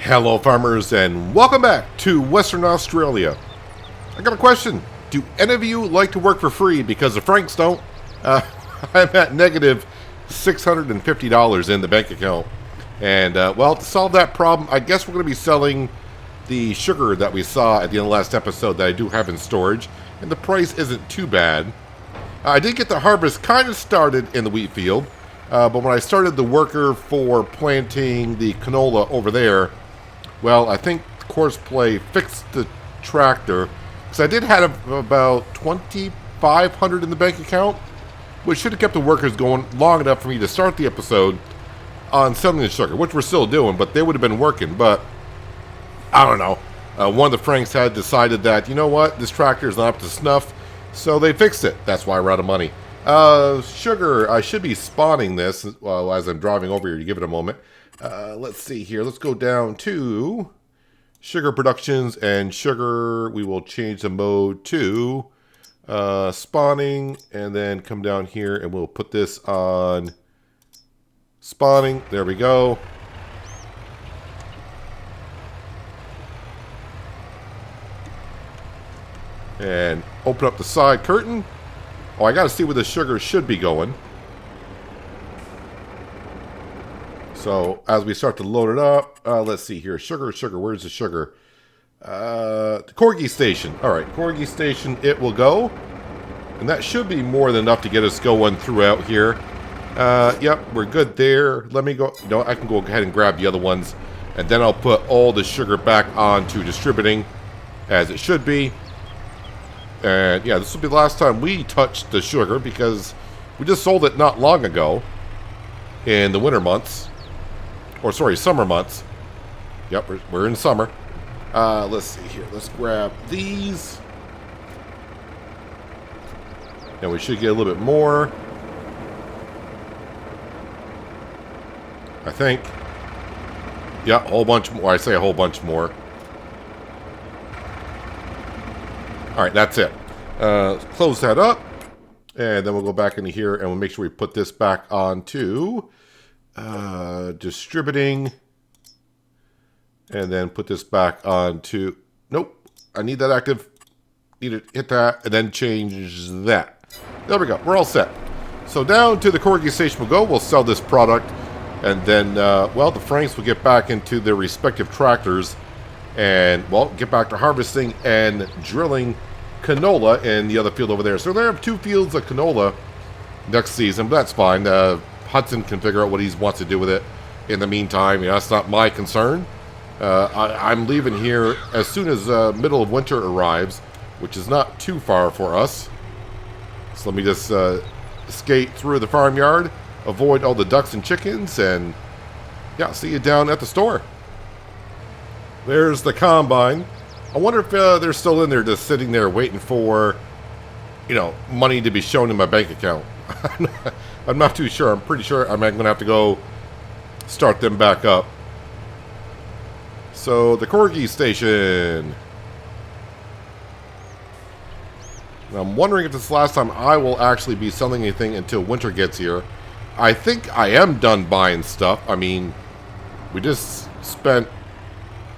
Hello farmers and welcome back to Western Australia. I got a question. Do any of you like to work for free? Because the Franks don't. I'm at negative $650 in the bank account. And well, to solve that problem, I guess we're going to be selling the sugar that we saw at the end of the last episode that I do have in storage. And the price isn't too bad. I did get the harvest kind of started in the wheat field. But when I started the worker for planting the canola over there, well, I think Courseplay fixed the tractor, because I did have about 2,500 in the bank account, which should have kept the workers going long enough for me to start the episode on selling the sugar, which we're still doing, but they would have been working. But I don't know. One of the Franks had decided that, you know what, this tractor is not up to snuff, so they fixed it. That's why we're out of money. Sugar, I should be spawning this as I'm driving over here to give it a moment. Let's see here. Let's go down to sugar productions and sugar. We will change the mode to spawning and then come down here and we'll put this on spawning. There we go. And open up the side curtain. Oh, I got to see where the sugar should be going. So, as we start to load it up, let's see here. Sugar, where's the sugar? The Corgi Station. Alright, Corgi Station, it will go. And that should be more than enough to get us going throughout here. Yep, we're good there. Let me go. No, I can go ahead and grab the other ones. And then I'll put all the sugar back onto distributing, as it should be. And yeah, this will be the last time we touch the sugar, because we just sold it not long ago in the winter months. Or sorry, summer months. Yep, we're in summer. Let's see here. Let's grab these. And we should get a little bit more. I think. Yeah, a whole bunch more. I say a whole bunch more. Alright, that's it. Close that up. And then we'll go back into here and we'll make sure we put this back onto distributing. And then put this back onto... Nope. I need that active. Need to hit that and then change that. There we go. We're all set. So down to the Corgi Station we'll go. We'll sell this product. And then, well, the Franks will get back into their respective tractors. And, well, get back to harvesting and drilling canola in the other field over there. So they have two fields of canola next season, but that's fine. Hudson can figure out what he wants to do with it in the meantime. You know, that's not my concern. I'm leaving here as soon as middle of winter arrives, which is not too far for us. So let me just skate through the farmyard, avoid all the ducks and chickens, and yeah, see you down at the store. There's the combine. I wonder if they're still in there just sitting there waiting for, you know, money to be shown in my bank account. I'm not too sure. I'm pretty sure I'm going to have to go start them back up. So, the Corgi Station. I'm wondering if this is the last time I will actually be selling anything until winter gets here. I think I am done buying stuff. I mean, we just spent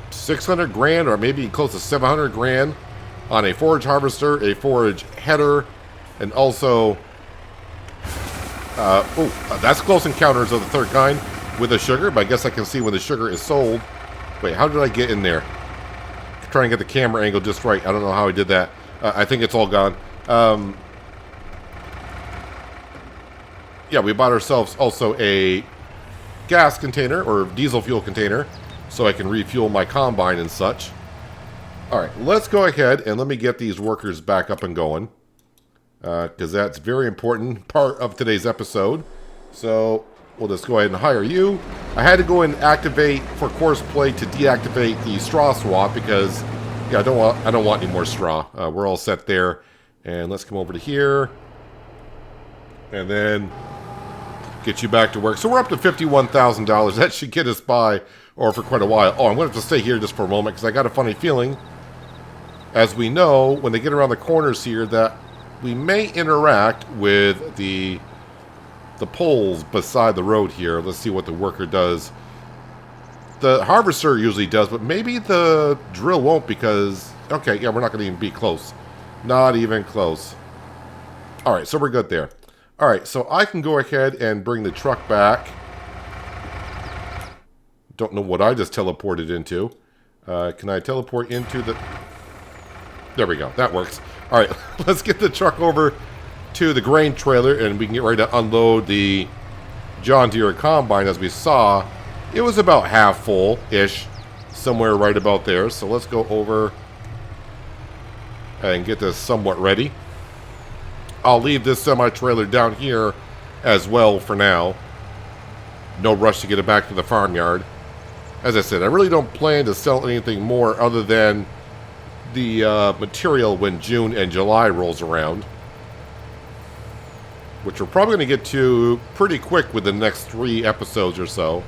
600 grand or maybe close to 700 grand on a forage harvester, a forage header, and also that's Close Encounters of the Third Kind with the sugar, but I guess I can see when the sugar is sold. Wait, how did I get in there? I'm trying to get the camera angle just right. I don't know how I did that. I think it's all gone. Yeah, we bought ourselves also a gas container or diesel fuel container, so I can refuel my combine and such. Alright, let's go ahead and let me get these workers back up and going. Because that's a very important part of today's episode. So, we'll just go ahead and hire you. I had to go and activate for Courseplay to deactivate the straw swap because, yeah, I don't want any more straw. We're all set there. And let's come over to here. And then get you back to work. So we're up to $51,000. That should get us by or for quite a while. Oh, I'm going to have to stay here just for a moment because I got a funny feeling, as we know, when they get around the corners here, that we may interact with the poles beside the road here. Let's see what the worker does The harvester usually does, but maybe the drill won't because... Okay, yeah, we're not going to even be close. Not even close. Alright, so we're good there. Alright, so I can go ahead and bring the truck back. Don't know what I just teleported into. Can I teleport into the... There we go, that works. Alright, let's get the truck over to the grain trailer and we can get ready to unload the John Deere combine. As we saw, it was about half full-ish, somewhere right about there. So let's go over and get this somewhat ready. I'll leave this semi-trailer down here as well for now. No rush to get it back to the farmyard. As I said, I really don't plan to sell anything more other than the material when June and July rolls around. Which we're probably going to get to pretty quick with the next 3 episodes or so.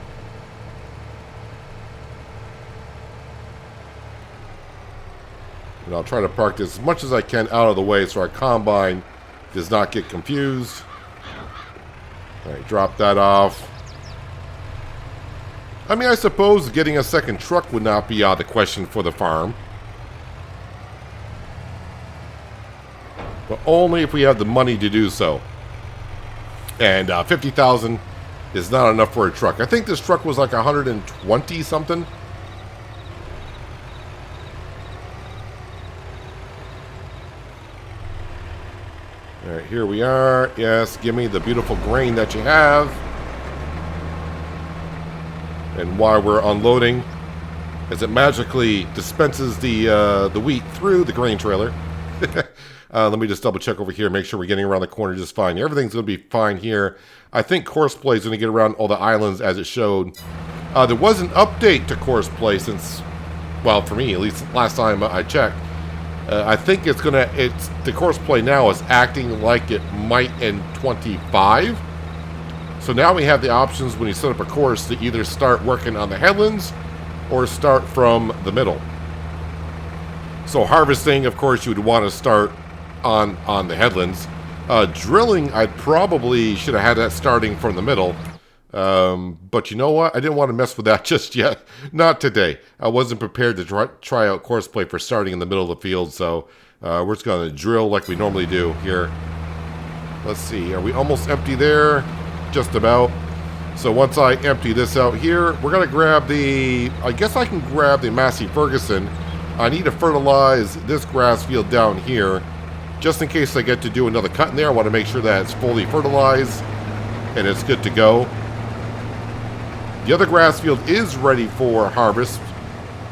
And I'll try to park this as much as I can out of the way so our combine does not get confused. Alright, drop that off. I mean, I suppose getting a second truck would not be out of the question for the farm. But only if we have the money to do so. And $50,000 is not enough for a truck. I think this truck was like 120 something. Alright, here we are. Yes, give me the beautiful grain that you have. And while we're unloading, as it magically dispenses the wheat through the grain trailer. Let me just double check over here, make sure we're getting around the corner just fine. Everything's going to be fine here. I think Courseplay is going to get around all the islands as it showed. There was an update to Courseplay since, well, for me, at least last time I checked. I think the Courseplay now is acting like it might in 25. So now we have the options when you set up a course to either start working on the headlands or start from the middle. So harvesting, of course, you would want to start on the headlands. Drilling, I probably should have had that starting from the middle. But you know what? I didn't want to mess with that just yet. Not today. I wasn't prepared to try out Courseplay for starting in the middle of the field. So we're just going to drill like we normally do here. Let's see. Are we almost empty there? Just about. So once I empty this out here, we're going to grab the... I guess I can grab the Massey Ferguson. I need to fertilize this grass field down here. Just in case I get to do another cut in there, I want to make sure that it's fully fertilized and it's good to go. The other grass field is ready for harvest.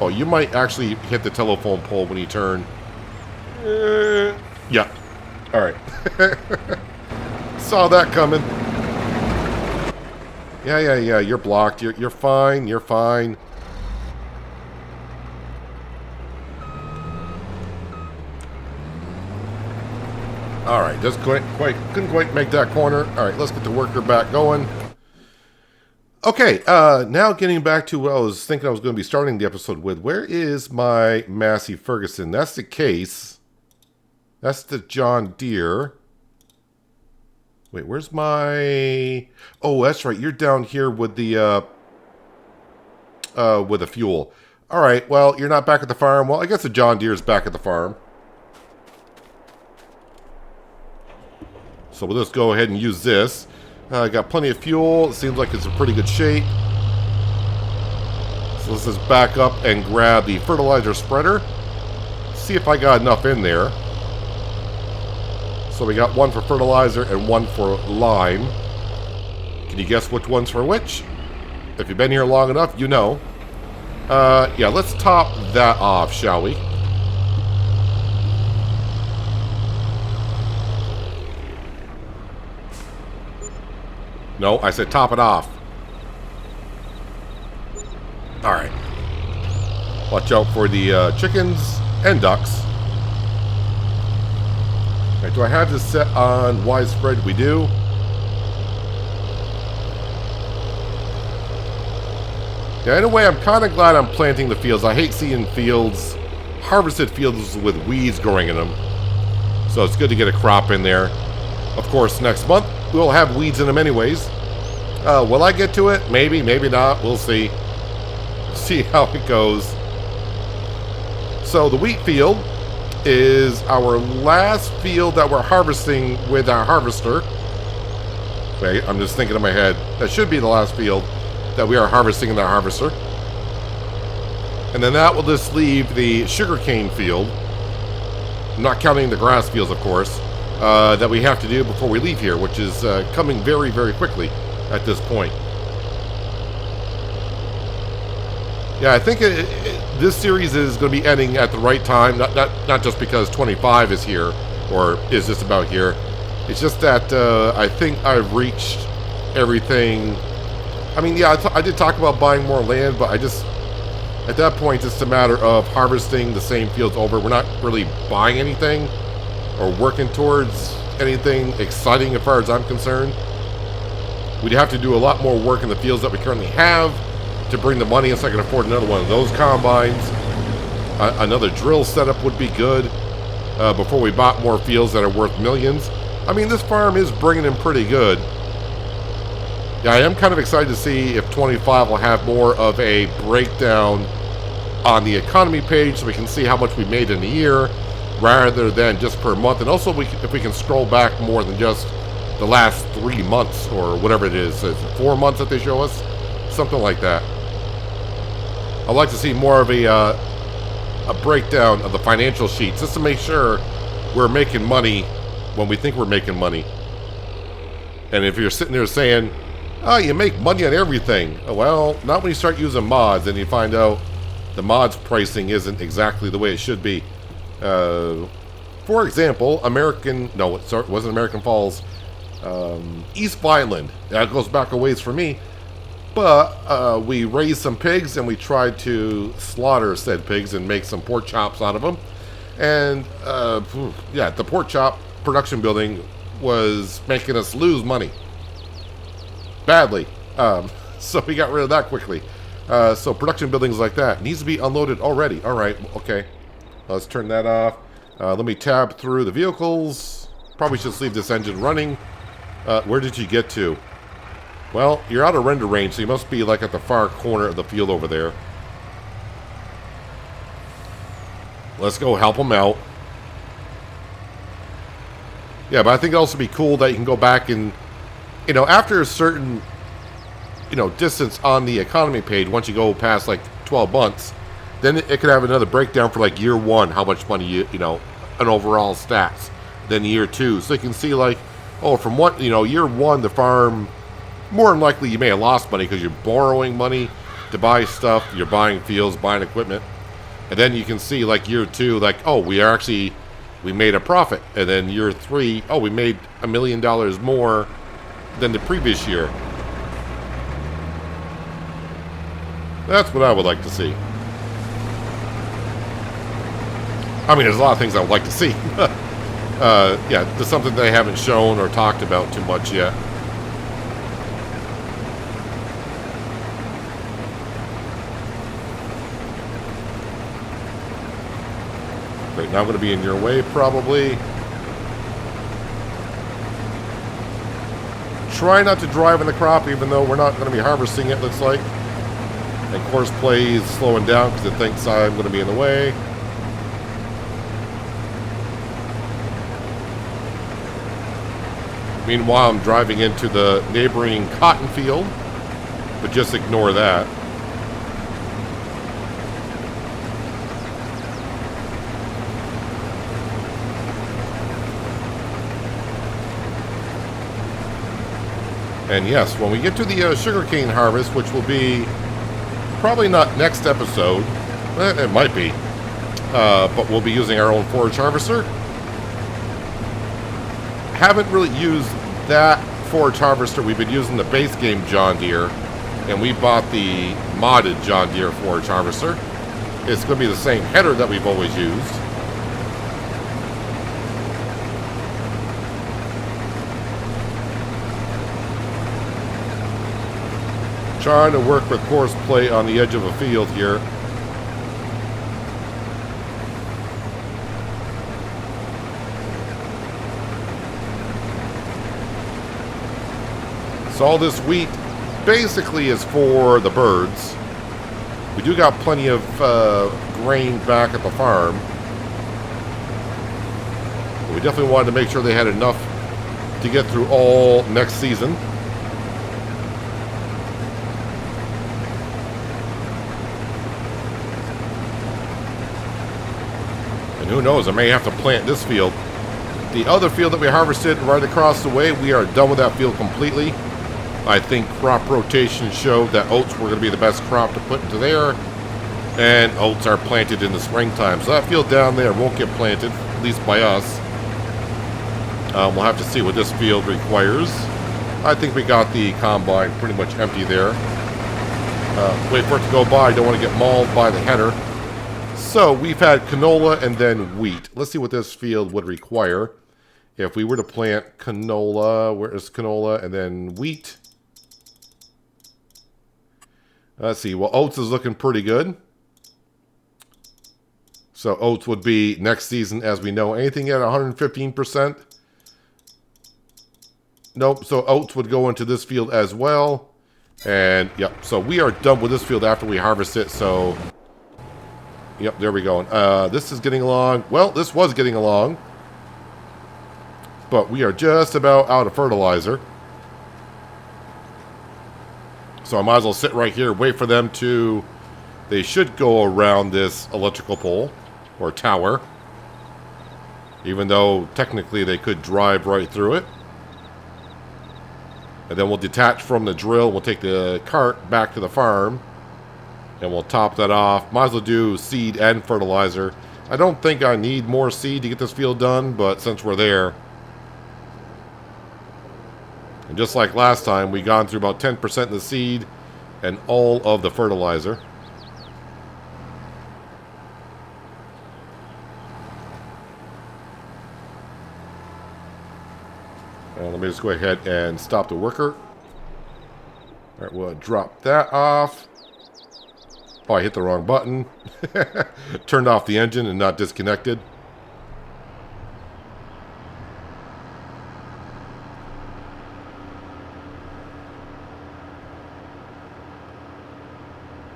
Oh, you might actually hit the telephone pole when you turn. Yeah. All right. Saw that coming. Yeah. You're blocked. You're fine. You're fine. All right, just couldn't quite make that corner. All right, let's get the worker back going. Okay, now getting back to what I was thinking I was going to be starting the episode with. Where is my Massey Ferguson? That's the case. That's the John Deere. Wait, where's my... Oh, that's right. You're down here with the fuel. All right, well, you're not back at the farm. Well, I guess the John Deere's back at the farm. So we'll just go ahead and use this. Got plenty of fuel. It seems like it's in pretty good shape. So let's just back up and grab the fertilizer spreader. See if I got enough in there. So we got one for fertilizer and one for lime. Can you guess which one's for which? If you've been here long enough, you know. Yeah, let's top that off, shall we? No, I said top it off. Alright. Watch out for the chickens and ducks. Alright, do I have this set on widespread? We do. Yeah, in a way, I'm kind of glad I'm planting the fields. I hate seeing fields, harvested fields with weeds growing in them. So it's good to get a crop in there. Of course, next month, we'll have weeds in them anyways. Will I get to it? Maybe, maybe not. We'll see. see how it goes. So the wheat field is our last field that we're harvesting with our harvester. Wait, I'm just thinking in my head. That should be the last field that we are harvesting in the harvester. And then that will just leave the sugarcane field, not counting the grass fields, of course, that we have to do before we leave here, which is coming very, very quickly at this point. Yeah, I think this series is going to be ending at the right time, not just because 25 is here, or is just about here. It's just that I think I've reached everything. I mean, yeah, I did talk about buying more land, but I just, at that point, it's a matter of harvesting the same fields over. We're not really buying anything or working towards anything exciting as far as I'm concerned. We'd have to do a lot more work in the fields that we currently have to bring the money in so I can afford another one of those combines. Another drill setup would be good before we bought more fields that are worth millions. I mean, this farm is bringing in pretty good. Yeah, I am kind of excited to see if 25 will have more of a breakdown on the economy page so we can see how much we made in a year rather than just per month. And also if we can scroll back more than just the last 3 months or whatever it is. Is it 4 months that they show us? Something like that. I'd like to see more of a breakdown of the financial sheets just to make sure we're making money when we think we're making money. And if you're sitting there saying, oh, you make money on everything. Well, not when you start using mods and you find out the mods pricing isn't exactly the way it should be. For example, it wasn't American Falls. East Vineland. That goes back a ways for me. But we raised some pigs and we tried to slaughter said pigs and make some pork chops out of them. And yeah, the pork chop production building was making us lose money. Badly. So we got rid of that quickly. So production buildings like that needs to be unloaded already. All right, okay. Let's turn that off. Let me tab through the vehicles. Probably should leave this engine running. Where did you get to? Well, you're out of render range, so you must be like at the far corner of the field over there. Let's go help them out. Yeah, but I think it'd also be cool that you can go back and, you know, after a certain, you know, distance on the economy page, once you go past like 12 months, then it could have another breakdown for like year one, how much money you know, an overall stats. Then year two, so you can see like, oh, from what, you know, year one, the farm, more than likely you may have lost money because you're borrowing money to buy stuff, you're buying fields, buying equipment. And then you can see like year two, like, oh, we made a profit. And then year three, oh, we made $1 million more than the previous year. That's what I would like to see. I mean, there's a lot of things I would like to see. Yeah, there's something they haven't shown or talked about too much yet. Right now I'm going to be in your way, probably. Try not to drive in the crop, even though we're not going to be harvesting it, looks like. And course play is slowing down because it thinks I'm going to be in the way. Meanwhile, I'm driving into the neighboring cotton field, but just ignore that. And yes, when we get to the sugarcane harvest, which will be probably not next episode, it might be, but we'll be using our own forage harvester. Haven't really used that forage harvester. We've been using the base game John Deere, and we bought the modded John Deere forage harvester. It's going to be the same header that we've always used. Trying to work with course play on the edge of a field here. So all this wheat basically is for the birds. We do got plenty of grain back at the farm. But we definitely wanted to make sure they had enough to get through all next season. And who knows, I may have to plant this field. The other field that we harvested right across the way, we are done with that field completely. I think crop rotation showed that oats were going to be the best crop to put into there. And oats are planted in the springtime. So that field down there won't get planted, at least by us. We'll have to see what this field requires. I think we got the combine pretty much empty there. Wait for it to go by. Don't want to get mauled by the header. So we've had canola and then wheat. Let's see what this field would require. If we were to plant canola, where is canola, and then wheat. Let's see. Well, oats is looking pretty good. So oats would be next season, as we know. Anything at 115%? Nope. So oats would go into this field as well. And, yep. So we are done with this field after we harvest it. So, yep, there we go. This is getting along. Well, this was getting along. But we are just about out of fertilizer. So I might as well sit right here, wait for them to... They should go around this electrical pole or tower. Even though technically they could drive right through it. And then we'll detach from the drill. We'll take the cart back to the farm. And we'll top that off. Might as well do seed and fertilizer. I don't think I need more seed to get this field done, but since we're there... And just like last time, we gone through about 10% of the seed and all of the fertilizer. Let me just go ahead and stop the worker. All right, we'll drop that off. Oh, I hit the wrong button. Turned off the engine and not disconnected.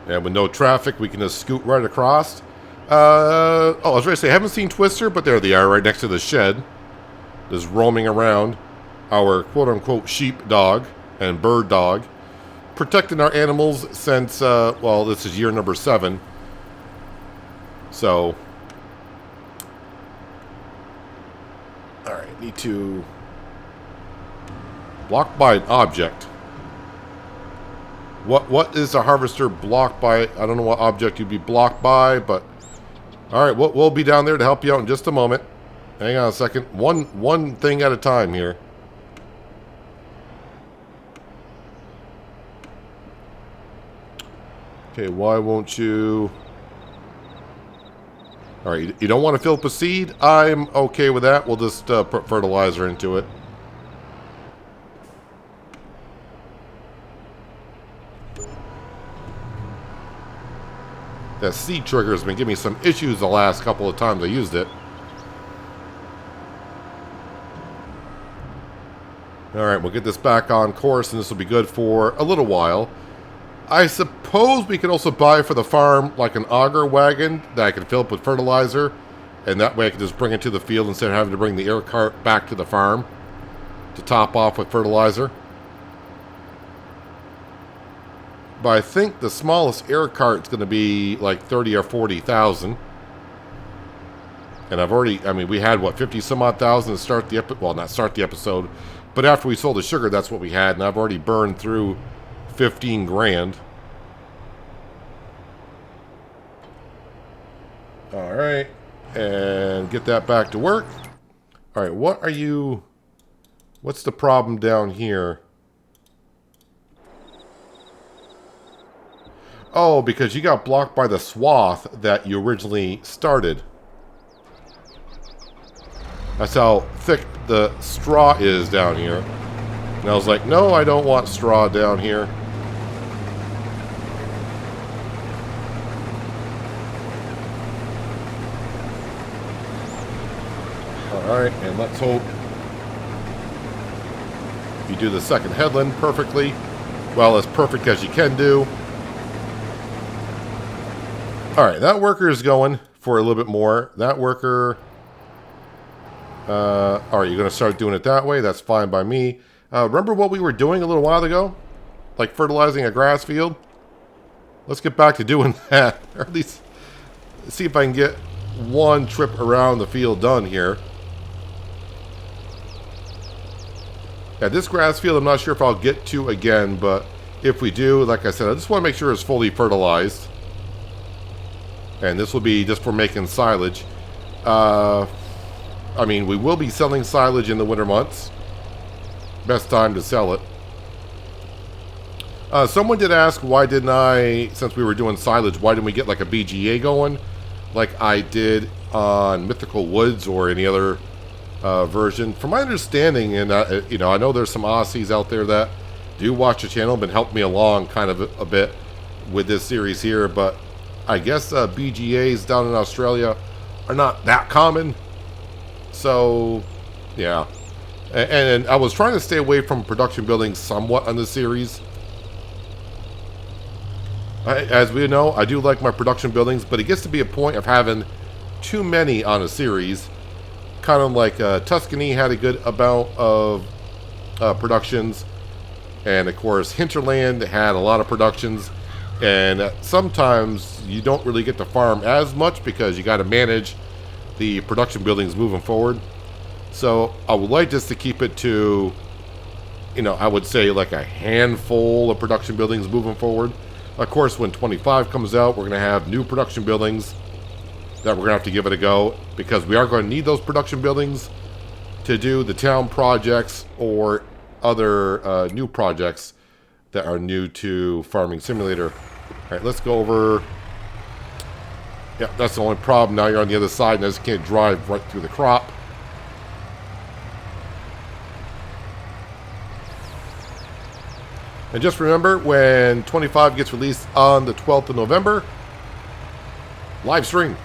And with no traffic, we can just scoot right across. Oh, I was ready to say, I haven't seen Twister, but there they are right next to the shed. Just roaming around. Our quote-unquote sheep dog and bird dog. Protecting our animals since, well, this is year number 7. So. Alright, need to... Blocked by an object. What is a harvester blocked by? I don't know what object you'd be blocked by, but... Alright, we'll be down there to help you out in just a moment. Hang on a second. One thing at a time here. Okay, why won't you... Alright, you don't want to fill up with seed? I'm okay with that. We'll just put fertilizer into it. That seed trigger has been giving me some issues the last couple of times I used it. Alright, we'll get this back on course, and this will be good for a little while. I suppose we could also buy for the farm like an auger wagon that I can fill up with fertilizer, and that way I can just bring it to the field instead of having to bring the air cart back to the farm to top off with fertilizer. But I think the smallest air cart is going to be like 30 or 40,000. And I've already, I mean, we had what, 50 some odd thousand to start the episode, well, not start the episode, but after we sold the sugar, that's what we had, and I've already burned through 15 grand. All right, and get that back to work. All right, what's the problem down here? Oh, because you got blocked by the swath that you originally started. That's how thick the straw is down here. And I was like, no, I don't want straw down here. Alright, and let's hope you do the second headland perfectly. Well, as perfect as you can do. All right, that worker is going for a little bit more. That worker... all right, you're going to start doing it that way. That's fine by me. Remember what we were doing a little while ago? Like fertilizing a grass field? Let's get back to doing that. Or at least see if I can get one trip around the field done here. Yeah, this grass field I'm not sure if I'll get to again, but if we do, like I said, I just want to make sure it's fully fertilized. And this will be just for making silage. I mean, we will be selling silage in the winter months. Best time to sell it. Someone did ask why didn't I, since we were doing silage, why didn't we get like a BGA going like I did on Mythical Woods or any other version. From my understanding, and you know, I know there's some Aussies out there that do watch the channel, been helping me along kind of a bit with this series here, but I guess BGAs down in Australia are not that common. So, yeah. And I was trying to stay away from production buildings somewhat on this series. As we know, I do like my production buildings, but it gets to be a point of having too many on a series. Kind of like Tuscany had a good amount of productions. And of course, Hinterland had a lot of productions. And sometimes you don't really get to farm as much because you got to manage the production buildings moving forward. So I would like just to keep it to, you know, I would say like a handful of production buildings moving forward. Of course, when 25 comes out, we're going to have new production buildings that we're going to have to give it a go, because we are going to need those production buildings to do the town projects or other new projects that are new to Farming Simulator. All right, let's go over. Yeah, that's the only problem. Now you're on the other side and I just can't drive right through the crop. And just remember, when 25 gets released on the 12th of November, live stream.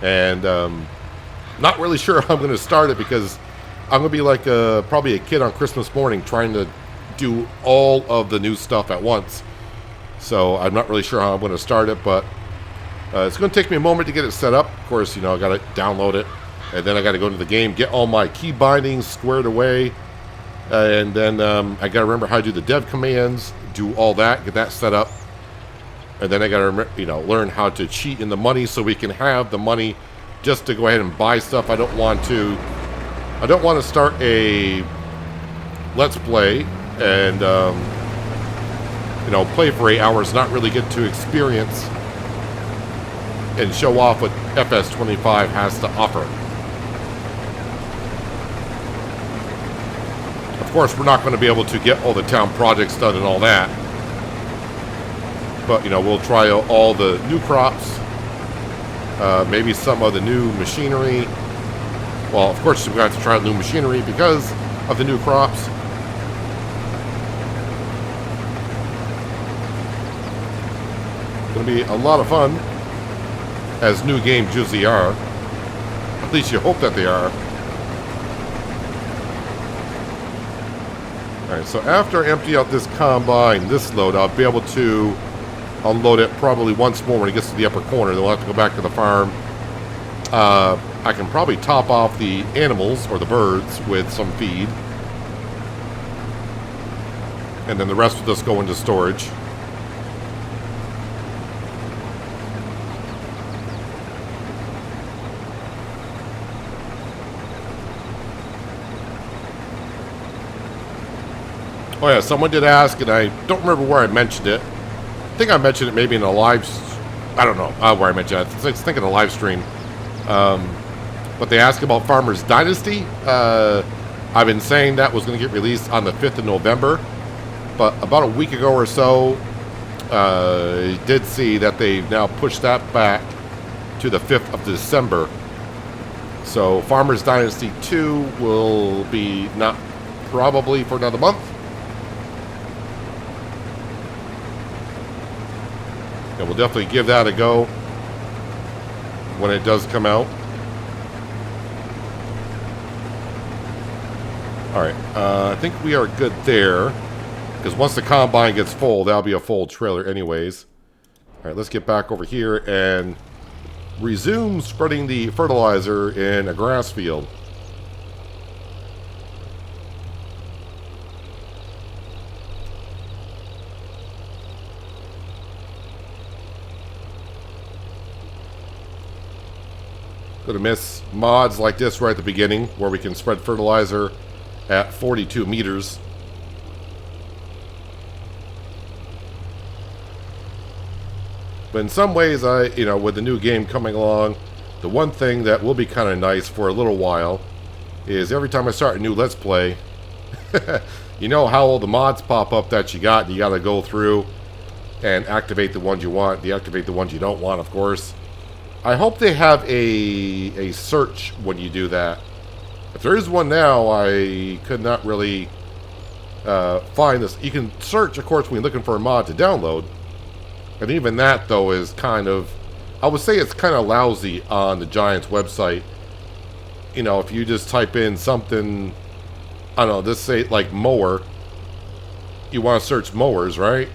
And not really sure how I'm going to start it, because I'm going to be like probably a kid on Christmas morning trying to do all of the new stuff at once. So I'm not really sure how I'm going to start it, but it's going to take me a moment to get it set up. Of course, you know, I got to download it, and then I got to go into the game, get all my key bindings squared away. And then I got to remember how to do the dev commands, do all that, get that set up. And then I got to, you know, learn how to cheat in the money so we can have the money just to go ahead and buy stuff. I don't want to start a Let's Play and, you know, play for 8 hours, not really get to experience and show off what FS25 has to offer. Of course, we're not going to be able to get all the town projects done and all that. But, you know, we'll try all the new crops. Maybe some of the new machinery. Well, of course, we're going to have to try new machinery because of the new crops. It's going to be a lot of fun, as new games usually are. At least you hope that they are. Alright, so after I empty out this combine, this load, I'll be able to unload it probably once more when it gets to the upper corner. Then we'll have to go back to the farm. I can probably top off the animals, or the birds, with some feed. And then the rest will just go into storage. Oh yeah, someone did ask, and I don't remember where I mentioned it. I think I mentioned it maybe in a live... I don't know where I mentioned it. I think in a live stream. But they asked about Farmers Dynasty. I've been saying that was going to get released on the 5th of November. But about a week ago or so, I did see that they've now pushed that back to the 5th of December. So Farmers Dynasty 2 will be not probably for another month. And we'll definitely give that a go when it does come out. Alright, I think we are good there. Because once the combine gets full, that'll be a full trailer anyways. Alright, let's get back over here and resume spreading the fertilizer in a grass field. Gonna miss mods like this right at the beginning, where we can spread fertilizer at 42 meters. But in some ways, with the new game coming along, the one thing that will be kind of nice for a little while is every time I start a new Let's Play, you know how all the mods pop up that you got to go through and activate the ones you want, deactivate the ones you don't want, of course. I hope they have a search when you do that. If there is one now, I could not really find this. You can search, of course, when you're looking for a mod to download. And even that, though, is kind of... I would say it's kind of lousy on the Giants website. You know, if you just type in something... I don't know, just say, like, mower. You want to search mowers, right?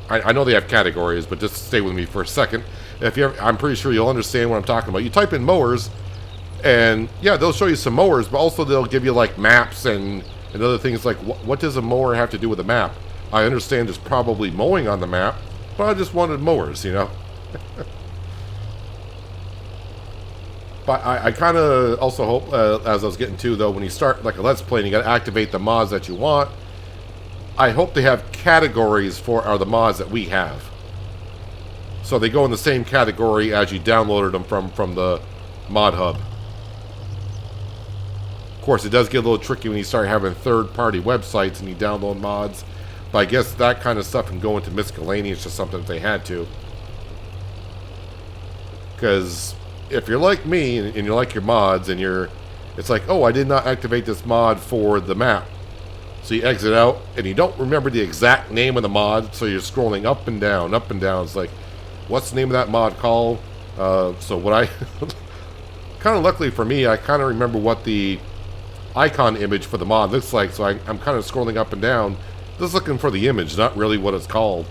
I know they have categories, but just stay with me for a second. If you ever, I'm pretty sure you'll understand what I'm talking about. You type in mowers, and yeah, they'll show you some mowers, but also they'll give you like maps and other things like what does a mower have to do with a map? I understand there's probably mowing on the map, but I just wanted mowers, you know. But I kind of also hope, as I was getting to though, when you start like a Let's Play and you got to activate the mods that you want, I hope they have categories for the mods that we have. So they go in the same category as you downloaded them from the mod hub. Of course, it does get a little tricky when you start having third-party websites and you download mods. But I guess that kind of stuff can go into miscellaneous or something if they had to. Because if you're like me and you like your mods and it's like, oh, I did not activate this mod for the map. So you exit out and you don't remember the exact name of the mod, so you're scrolling up and down, up and down. It's like, what's the name of that mod called? So what I... kind of luckily for me, I kind of remember what the icon image for the mod looks like, so I'm kind of scrolling up and down, just looking for the image, not really what it's called.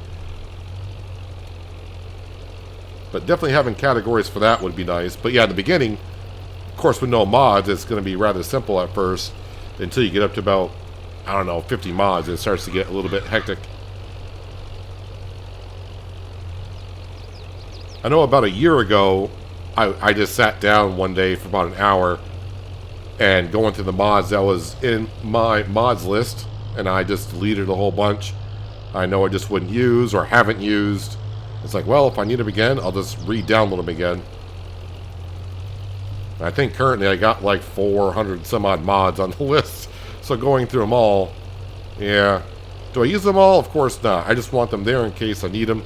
But definitely having categories for that would be nice. But yeah, at the beginning, of course with no mods, it's going to be rather simple at first, until you get up to about, I don't know, 50 mods, and it starts to get a little bit hectic. I know about a year ago, I just sat down one day for about an hour and going through the mods that was in my mods list, and I just deleted a whole bunch I know I just wouldn't use or haven't used. It's like, well, if I need them again, I'll just re-download them again. I think currently I got like 400 some odd mods on the list, so going through them all, yeah. Do I use them all? Of course not. I just want them there in case I need them.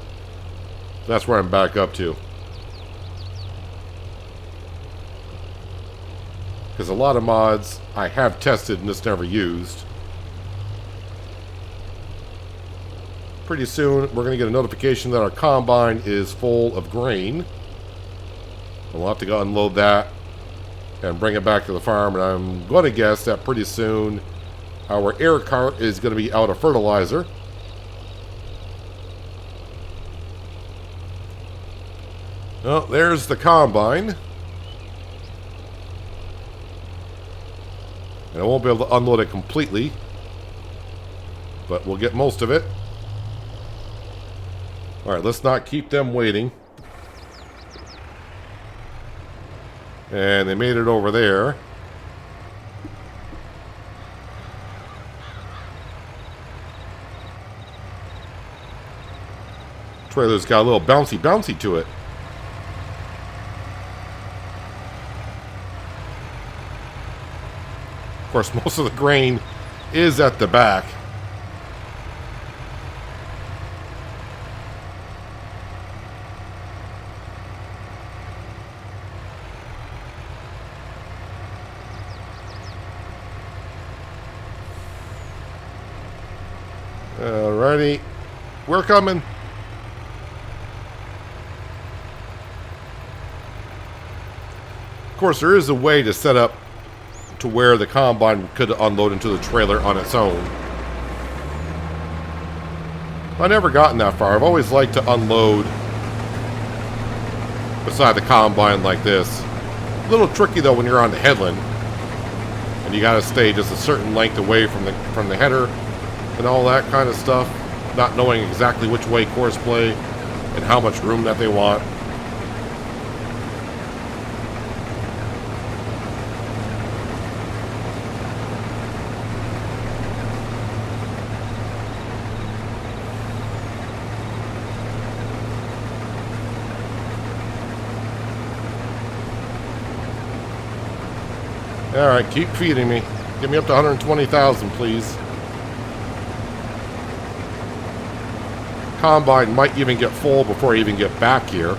That's where I'm back up to. Because a lot of mods I have tested and just never used. Pretty soon we're going to get a notification that our combine is full of grain. We'll have to go unload that and bring it back to the farm. And I'm going to guess that pretty soon our air cart is going to be out of fertilizer. Well, there's the combine. And I won't be able to unload it completely, but we'll get most of it. Alright, let's not keep them waiting. And they made it over there. Trailer's got a little bouncy to it. Of course, most of the grain is at the back. Alrighty, we're coming. Of course, there is a way to set up to where the combine could unload into the trailer on its own. I've never gotten that far. I've always liked to unload beside the combine like this. A little tricky though when you're on the headland, and you got to stay just a certain length away from the header and all that kind of stuff, not knowing exactly which way course play and how much room that they want. Alright, keep feeding me. Get me up to 120,000, please. Combine might even get full before I even get back here.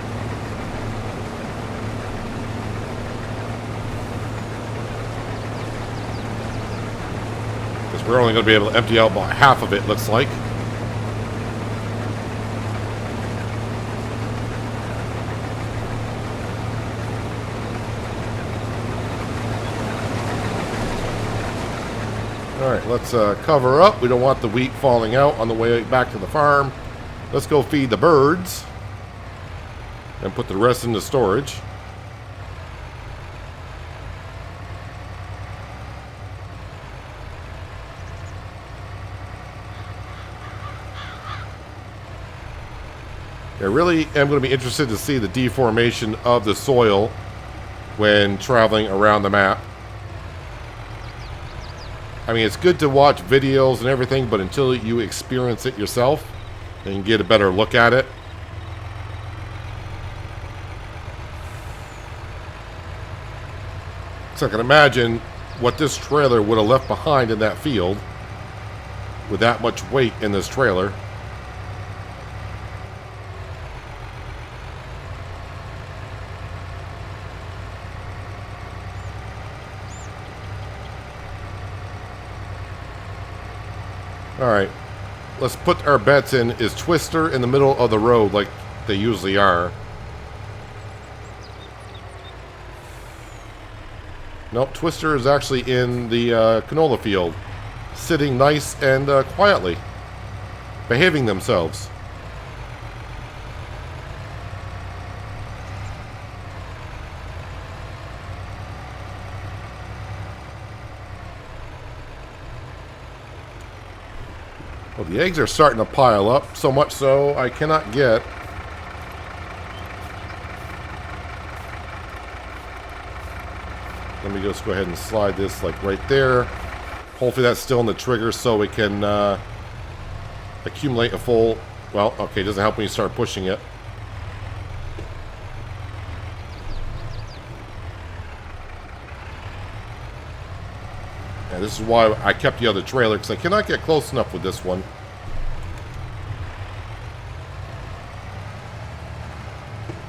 Because we're only going to be able to empty out about half of it, looks like. Alright, let's cover up. We don't want the wheat falling out on the way back to the farm. Let's go feed the birds and put the rest into storage. I really am going to be interested to see the deformation of the soil when traveling around the map. I mean, it's good to watch videos and everything, but until you experience it yourself and get a better look at it. So I can imagine what this trailer would have left behind in that field with that much weight in this trailer. Alright, let's put our bets in. Is Twister in the middle of the road like they usually are? Nope, Twister is actually in the canola field, sitting nice and quietly, behaving themselves. Well, the eggs are starting to pile up, so much so I cannot get... Let me just go ahead and slide this like right there. Hopefully that's still in the trigger so it can accumulate a full... Well, okay, it doesn't help when you start pushing it. This is why I kept the other trailer, because I cannot get close enough with this one.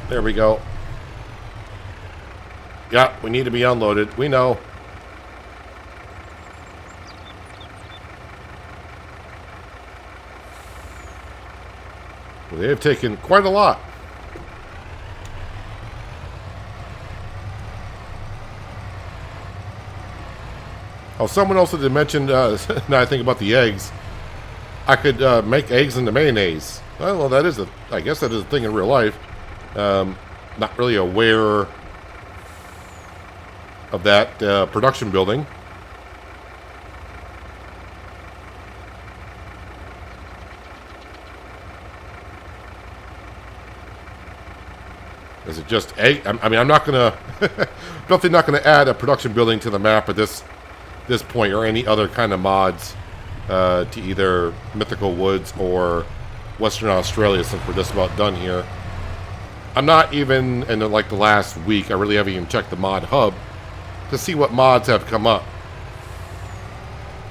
There we go. Yeah, we need to be unloaded. We know. Well, they have taken quite a lot. Oh, someone also did mention, now I think about the eggs, I could make eggs into mayonnaise. Well, that is I guess that is a thing in real life. Not really aware of that production building. Is it just egg? I mean, I'm not going to, definitely not going to add a production building to the map at this point, or any other kind of mods to either Mythical Woods or Western Australia, since we're just about done here. I'm not even, in like the last week, I really haven't even checked the mod hub to see what mods have come up.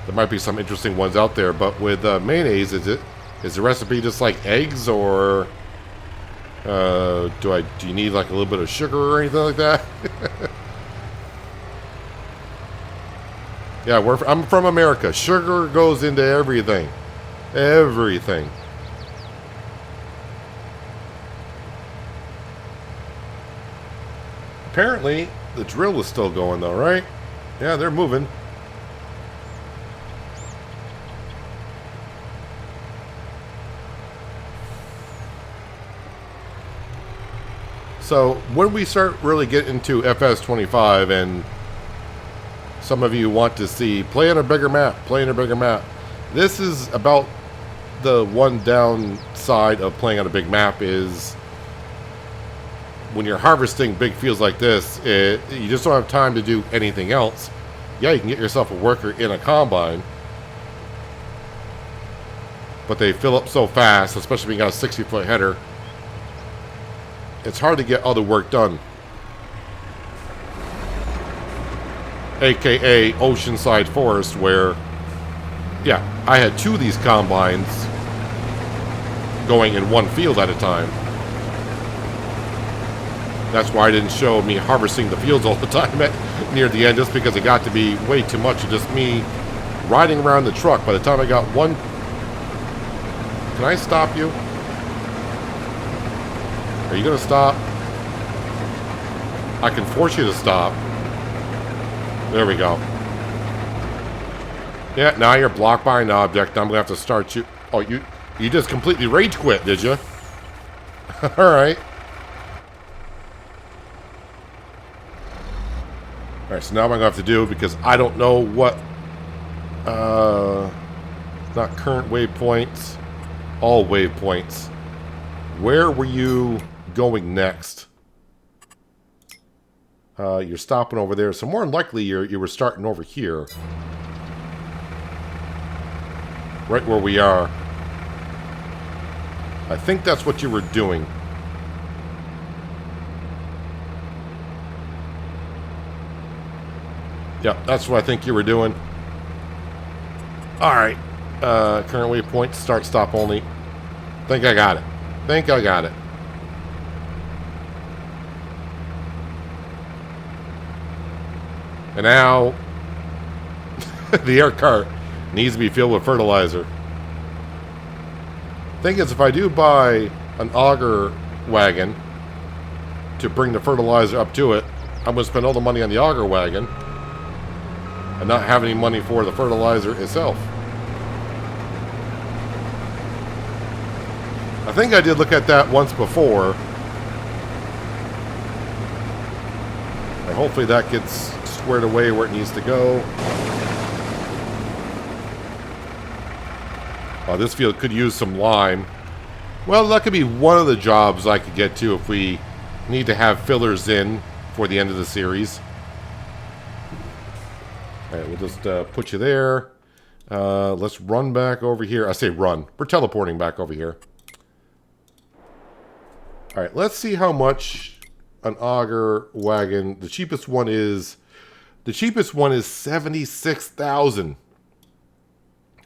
There might be some interesting ones out there, but with mayonnaise, is the recipe just like eggs, or do you need like a little bit of sugar or anything like that? Yeah, I'm from America. Sugar goes into everything. Everything. Apparently, the drill is still going though, right? Yeah, they're moving. So when we start really getting into FS25 and some of you want to see play on a bigger map, this is about the one downside of playing on a big map is when you're harvesting big fields like this, you just don't have time to do anything else. Yeah, you can get yourself a worker in a combine, but they fill up so fast, especially when you got a 60-foot header. It's hard to get other work done. AKA Oceanside Forest, where, yeah, I had 2 of these combines going in one field at a time. That's why I didn't show me harvesting the fields all the time near the end, just because it got to be way too much of just me riding around the truck. By the time I got one... Can I stop you? Are you going to stop? I can force you to stop. There we go. Yeah, now you're blocked by an object. I'm going to have to start you. Oh, you just completely rage quit, did you? Alright. Alright, so now what I'm going to have to do, because I don't know what... not current waypoints. All waypoints. Where were you going next? You're stopping over there, so more than likely you were starting over here. Right where we are. I think that's what you were doing. Yep, that's what I think you were doing. Alright. Current waypoint, start, stop only. Think I got it. And now, the air cart needs to be filled with fertilizer. Thing is, if I do buy an auger wagon to bring the fertilizer up to it, I'm going to spend all the money on the auger wagon and not have any money for the fertilizer itself. I think I did look at that once before. And hopefully that gets squared away where it needs to go. This field could use some lime. Well, that could be one of the jobs I could get to if we need to have fillers in for the end of the series. Alright, we'll just put you there. Let's run back over here. I say run. We're teleporting back over here. Alright, let's see how much an auger wagon... The cheapest one is 76,000.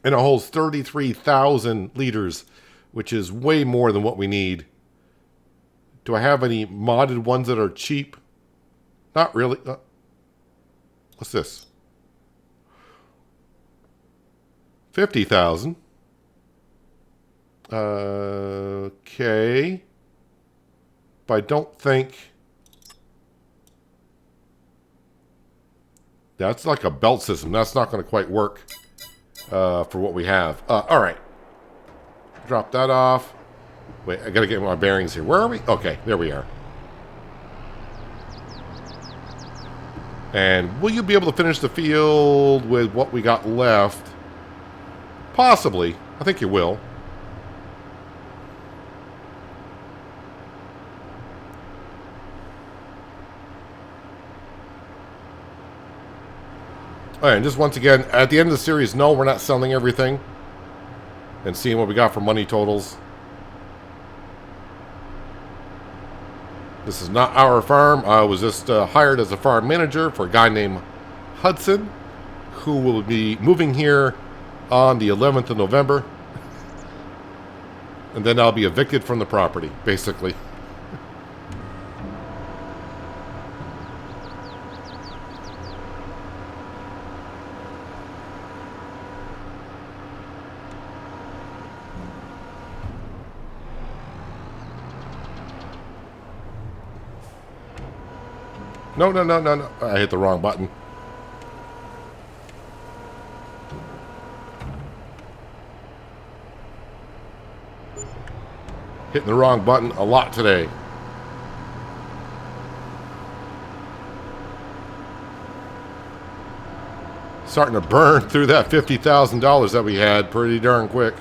And it holds 33,000 liters, which is way more than what we need. Do I have any modded ones that are cheap? Not really. What's this? 50,000. Okay. But I don't think... That's like a belt system. That's not going to quite work for what we have. Alright. Drop that off. Wait, I got to get my bearings here. Where are we? Okay, there we are. And will you be able to finish the field with what we got left? Possibly. I think you will. Alright, and just once again, at the end of the series, no, we're not selling everything. And seeing what we got for money totals. This is not our farm. I was just hired as a farm manager for a guy named Hudson, who will be moving here on the 11th of November. And then I'll be evicted from the property, basically. No. I hit the wrong button. Hitting the wrong button a lot today. starting to burn through that $50,000 that we had pretty darn quick.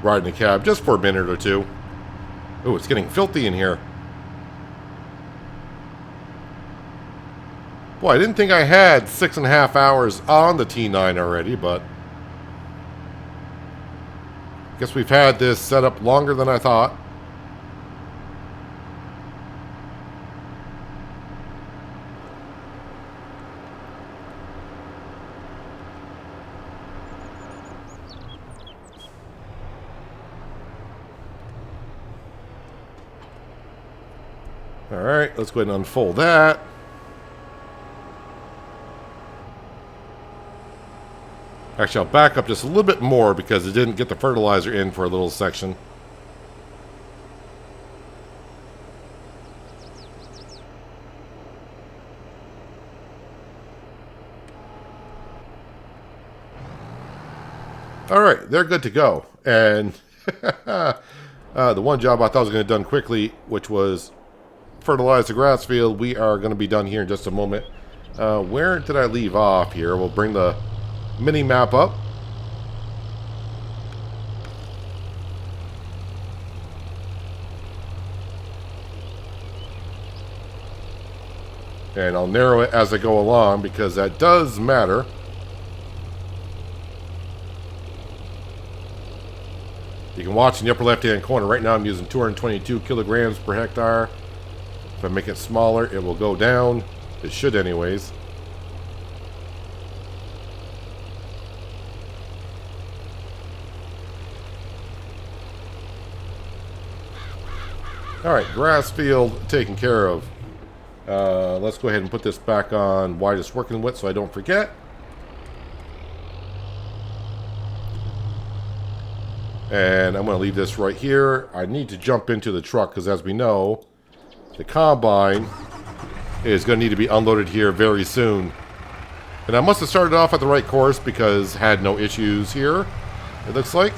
Riding a cab just for a minute or two. Oh, it's getting filthy in here. Boy, I didn't think I had 6.5 hours on the T9 already, but I guess we've had this set up longer than I thought. Alright, let's go ahead and unfold that. Actually, I'll back up just a little bit more because it didn't get the fertilizer in for a little section. Alright, they're good to go. And the one job I thought was going to be done quickly, which was fertilize the grass field, we are going to be done here in just a moment. Where did I leave off here? We'll bring the mini map up. And I'll narrow it as I go along because that does matter. You can watch in the upper left hand corner. Right now I'm using 222 kilograms per hectare. If I make it smaller, it will go down. It should anyways. Alright, grass field taken care of. Let's go ahead and put this back on widest working width so I don't forget. And I'm going to leave this right here. I need to jump into the truck because as we know, the combine is going to need to be unloaded here very soon. And I must have started off at the right course because I had no issues here, it looks like.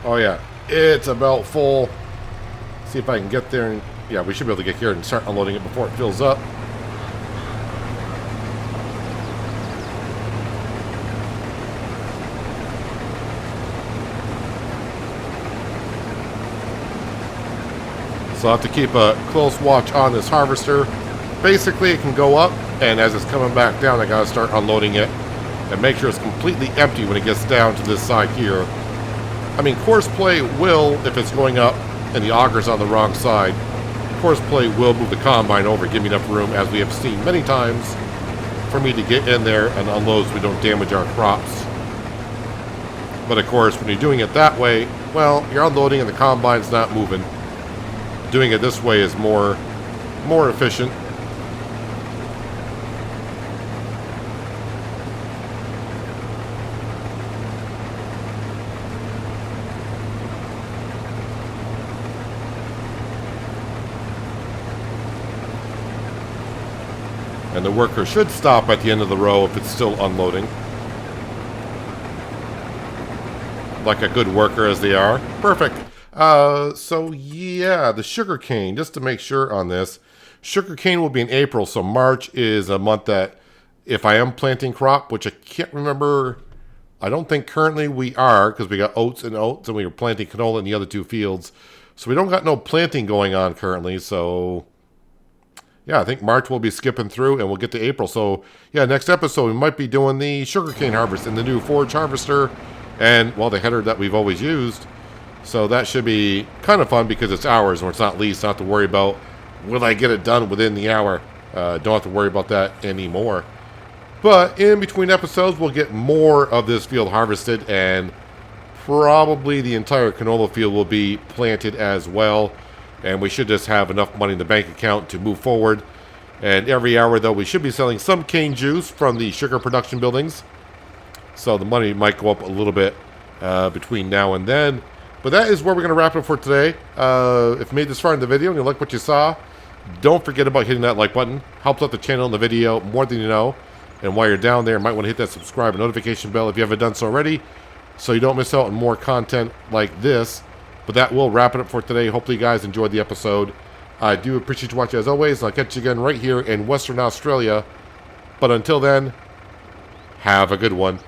Oh yeah, it's about full. See if I can get there and yeah, we should be able to get here and start unloading it before it fills up. So I'll have to keep a close watch on this harvester. Basically, it can go up, and as it's coming back down, I gotta start unloading it and make sure it's completely empty when it gets down to this side here. I mean, course play will, if it's going up and the auger's on the wrong side, course play will move the combine over, give me enough room, as we have seen many times, for me to get in there and unload so we don't damage our crops. But of course, when you're doing it that way, well, you're unloading and the combine's not moving. Doing it this way is more efficient. And the worker should stop at the end of the row if it's still unloading. Like a good worker as they are. Perfect. So yeah, the sugar cane, just to make sure on this, sugar cane will be in April, so March is a month that if I am planting crop, which I can't remember, I don't think currently we are, because we got oats, and we were planting canola in the other two fields, so we don't got no planting going on currently, so yeah, I think March we'll be skipping through and we'll get to April. So yeah, next episode we might be doing the sugarcane harvest in the new forage harvester and, well, the header that we've always used. So that should be kind of fun because it's hours, or it's not leased. I don't have to worry about, will I get it done within the hour? Don't have to worry about that anymore. But in between episodes, we'll get more of this field harvested, and probably the entire canola field will be planted as well. And we should just have enough money in the bank account to move forward. And every hour, though, we should be selling some cane juice from the sugar production buildings. So the money might go up a little bit between now and then. But that is where we're going to wrap it up for today. If you made this far in the video and you like what you saw, don't forget about hitting that like button. Helps out the channel and the video more than you know. And while you're down there, you might want to hit that subscribe and notification bell if you haven't done so already, so you don't miss out on more content like this. But that will wrap it up for today. Hopefully you guys enjoyed the episode. I do appreciate you watching as always. And I'll catch you again right here in Western Australia. But until then, have a good one.